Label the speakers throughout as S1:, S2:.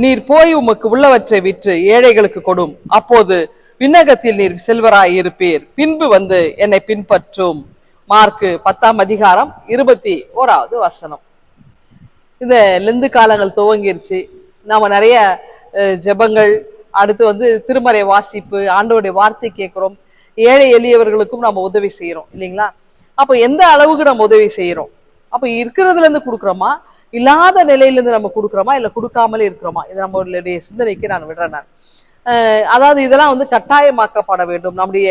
S1: நீர் போய் உமக்கு உள்ளவற்றை விற்று ஏழைகளுக்கு கொடும், அப்போது விண்ணகத்தில் நீர் செல்வராய் இருப்பீர். பின்பு வந்து என்னை பின்பற்றும். மார்க்கு 10:21. இந்த லெந்து காலங்கள் துவங்கிருச்சு. நாம நிறைய ஜெபங்கள், அடுத்து வந்து திருமறை வாசிப்பு, ஆண்டவருடைய வார்த்தை கேட்கிறோம். ஏழை எளியவர்களுக்கும் நம்ம உதவி செய்யறோம் இல்லைங்களா? அப்ப எந்த அளவுக்கு நம்ம உதவி செய்யறோம்? அப்ப இருக்கிறதுல இருந்து கொடுக்குறோமா, இல்லாத நிலையில இருந்து நம்ம கொடுக்குறோமா, இல்ல கொடுக்காமலே இருக்கிறோமா? இது நம்மளுடைய சிந்தனைக்கு நான் விடுறேன். அதாவது இதெல்லாம் வந்து கட்டாயமாக்கப்பட வேண்டும் நம்முடைய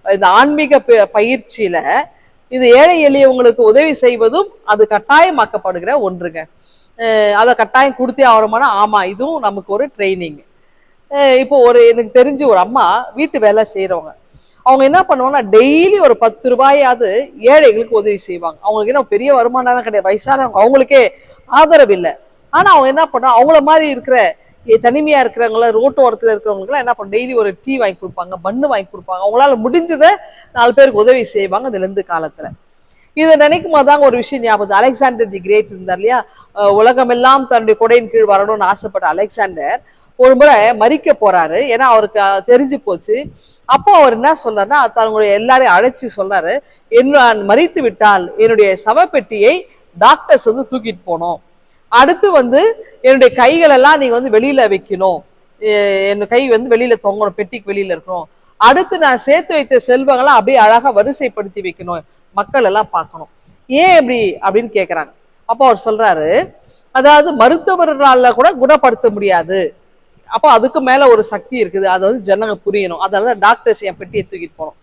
S1: இந்த ஆன்மீக பயிற்சியில. இது ஏழை எளியவங்களுக்கு உதவி செய்வதும் அது கட்டாயமாக்கப்படுகிற ஒன்றுங்க. அதை கட்டாயம் கொடுத்தே ஆகணுமானா ஆமா, இதுவும் நமக்கு ஒரு ட்ரைனிங். இப்போ எனக்கு தெரிஞ்சு ஒரு அம்மா வீட்டு வேலை செய்யறவங்க, அவங்க என்ன பண்ணுவாங்கன்னா டெய்லி ஒரு 10 ரூபாயாவது ஏழைகளுக்கு உதவி செய்வாங்க. அவங்களுக்கு என்ன பெரிய வருமானம் கிடையாது, வயசானவங்க, அவங்களுக்கே ஆதரவு இல்லை. ஆனா அவங்க என்ன பண்ணா, அவங்கள மாதிரி இருக்கிற தனிமையா இருக்கிறவங்கள, ரோட்டு ஓரத்துல இருக்கிறவங்களுக்கு என்ன பண்ண, டெய்லி ஒரு டீ வாங்கி கொடுப்பாங்க, பன்னு வாங்கி கொடுப்பாங்க. அவங்களால முடிஞ்சதை 4 பேருக்கு உதவி செய்வாங்க. அதுல இருந்து காலத்துல இதை நினைக்கும் போதுதாங்க ஒரு விஷயம் ஞாபகம். அலெக்சாண்டர் தி கிரேட் இருந்தார் இல்லையா? உலகமெல்லாம் தன்னுடைய கொடையின் கீழ் வரணும்னு ஆசைப்பட்ட அலெக்சாண்டர் ஒரு முறை மறிக்க போறாரு. ஏன்னா அவருக்கு தெரிஞ்சு போச்சு. அப்போ அவர் என்ன சொல்றாருன்னா, தன்னுடைய எல்லாரையும் அழைச்சி சொல்றாரு, நான் மறித்து விட்டால் என்னுடைய சவப்பெட்டியை டாக்டர்ஸ் வந்து தூக்கிட்டு போனோம். அடுத்து வந்து என்னுடைய கைகள் எல்லாம் நீங்க வந்து வெளியில வைக்கணும், என் கை வந்து வெளியில தொங்கணும், பெட்டிக்கு வெளியில இருக்கணும். அடுத்து நான் சேர்த்து வைத்த செல்வங்கள்லாம் அப்படியே அழகா வரிசைப்படுத்தி வைக்கணும், மக்கள் எல்லாம் பார்க்கணும். ஏன் இப்படி அப்படின்னு கேட்கிறாங்க. அப்போ அவர் சொல்றாரு, அதாவது மருத்துவர்களால கூட குணப்படுத்த முடியாது, அப்போ அதுக்கு மேல ஒரு சக்தி இருக்குது, அதை வந்து ஜனங்க புரியணும். அதனால டாக்டர்ஸ் என் பெட்டியை தூக்கிட்டு போனோம்.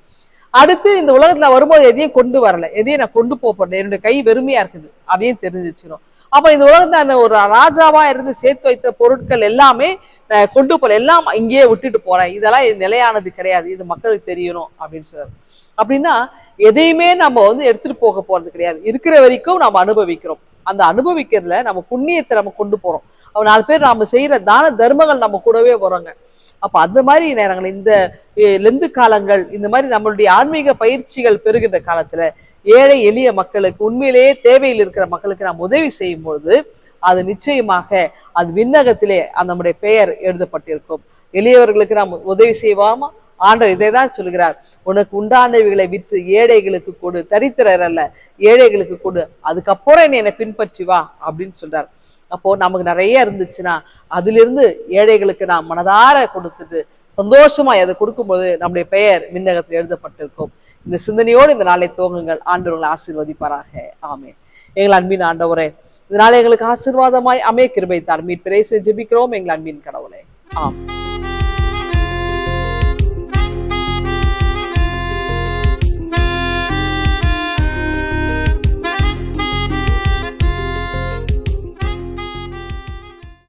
S1: அடுத்து இந்த உலகத்துல வரும்போது எதையும் கொண்டு வரல, எதையும் நான் கொண்டு போறேன், என்னுடைய கை வெறுமையா இருக்குது, அதையும் தெரிஞ்சிச்சிடும். அப்ப இந்த உலகத்தை ஒரு ராஜாவா இருந்து சேர்த்து வைத்த பொருட்கள் எல்லாமே கொண்டு போற, எல்லாம் இங்கேயே விட்டுட்டு போறேன், இதெல்லாம் நிலையானது கிடையாது, இது மக்களுக்கு தெரியணும் அப்படின்னு சொல்றாரு. அப்படின்னா எதையுமே நம்ம வந்து எடுத்துட்டு போக போறது கிடையாது, இருக்கிற வரைக்கும் நம்ம அனுபவிக்கிறோம். அந்த அனுபவிக்கிறதுல நம்ம புண்ணியத்தை நம்ம கொண்டு போறோம். 4 பேர் நாம செய்யற தான தர்மங்கள் நம்ம கூடவே வரோங்க. அப்ப அந்த மாதிரி நேரங்கள், இந்த லெந்து காலங்கள், இந்த மாதிரி நம்மளுடைய ஆன்மீக பயிற்சிகள் பெறுகின்ற காலத்துல ஏழை எளிய மக்களுக்கு, உண்மையிலேயே தேவையில் இருக்கிற மக்களுக்கு நாம் உதவி செய்யும் பொழுது அது நிச்சயமாக அது விண்ணகத்திலே நம்முடைய பெயர் எழுதப்பட்டிருக்கும். எளியவர்களுக்கு நாம் உதவி செய்வாமா? ஆண்டவர் இதைதான் சொல்கிறார், உனக்கு உண்டானவைகளை விற்று ஏழைகளுக்கு கொடு, தரித்திரர் அல்ல ஏழைகளுக்கு கொடு, அதுக்கப்புறம் என்னை பின்பற்றி வா அப்படின்னு சொல்றார். அப்போ நமக்கு நிறைய இருந்துச்சுன்னா அதுல இருந்து ஏழைகளுக்கு நாம் மனதார கொடுத்துட்டு சந்தோஷமா அதை கொடுக்கும்போது நம்முடைய பெயர் விண்ணகத்தில் எழுதப்பட்டிருக்கும். இந்த சிந்தனையோடு இந்த நாளை துவங்குங்கள். ஆண்டவர்களை ஆசீர்வதிப்பாராக. ஆமென். எங்கள் அன்பின் ஆண்டவரே, இதனால எங்களுக்கு ஆசீர்வாதமாய் அமைய கிருபை தார். மீட்பரை ஜெபிக்கிறோம் எங்கள் அன்பின் கடவுளே. ஆமென்.